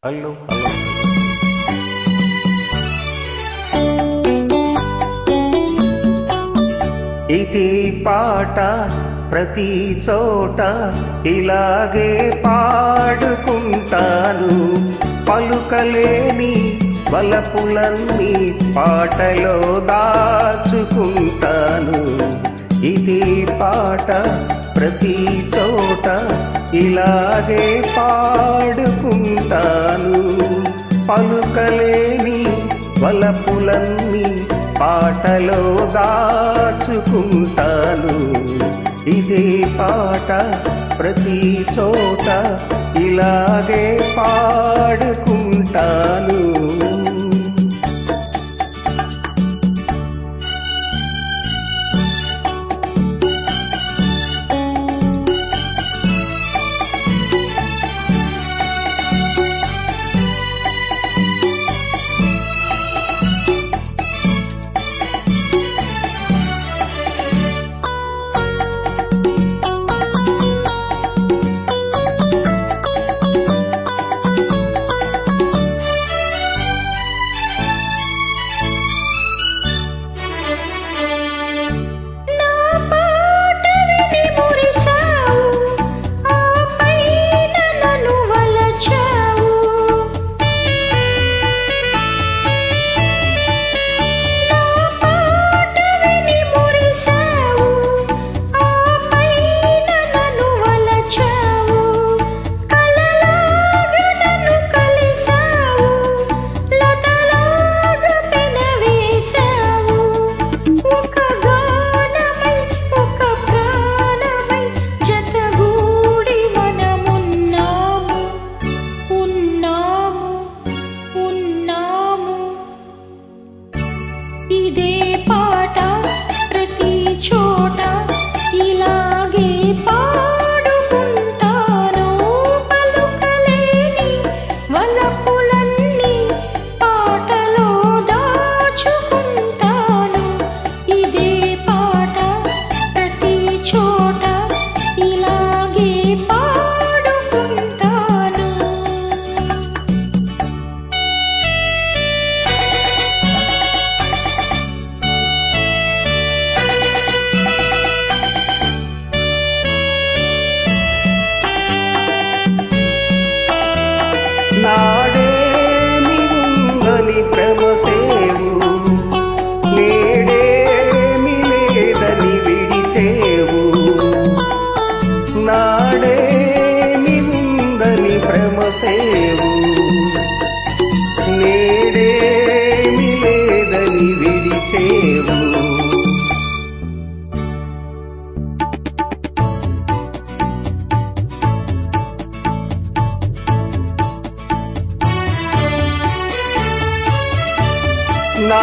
Hello hello. ఇది పాట ప్రతి చోట ఇలాగే పాడుకుంటాను. పలుకలేని వలపులన్నీ పాటలో దాచుకుంటాను. ఇది పాట ప్రతి చోట ఇలాగే పాడుకుంటాను. పలుకలేని వలపులన్నీ పాటలో దాచుకుంటాను. ఇదే పాట ప్రతి చోట ఇలాగే పాడుకుంటాను. ఇదే పాట ప్రతి చోట ఇలాగే పాడుకుంటాను. పలుకలేని వలపులన్నీ పాటలో దాచుకుంటాను. ఇదే పాట ప్రతి చోట ఇలాగే పాడుకుంటాను. నాడేమి ఉందని భ్రమసేవు, నేడేమి లేదని విడిచేవు. నాడేమి ఉందని భ్రమసేవు, నేడేమి లేదని విడిచేవు.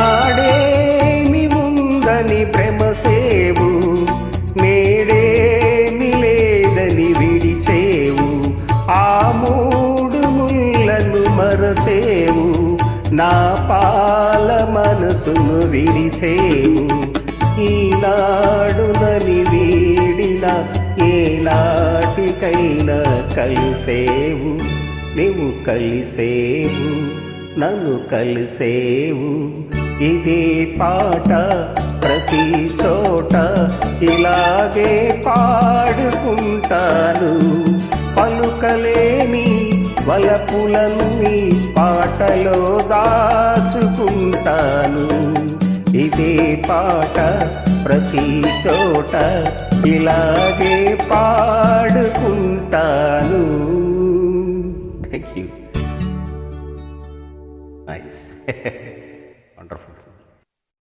నాడేమి ఉందని భ్రమసేవు, నేడేమి లేదని విడిచేవు. ఆ మూడు ముళ్ళను మరచేవు, నా పాల మనసును విడిచేవు. ఈనాడునని వీడిన ఏనాటికైనా కలిసేవు. నీవు కలిసేవు, నన్ను కలిసేవు. ఇదే పాట ప్రతి చోట ఇలాగే పాడుకుంటాను. పలుకలేని వలపులన్నీ పాటలో దాచుకుంటాను. ఇదే పాట ప్రతి చోట ఇలాగే పాడుకుంటాను. Thank you. Nice. Wonderful.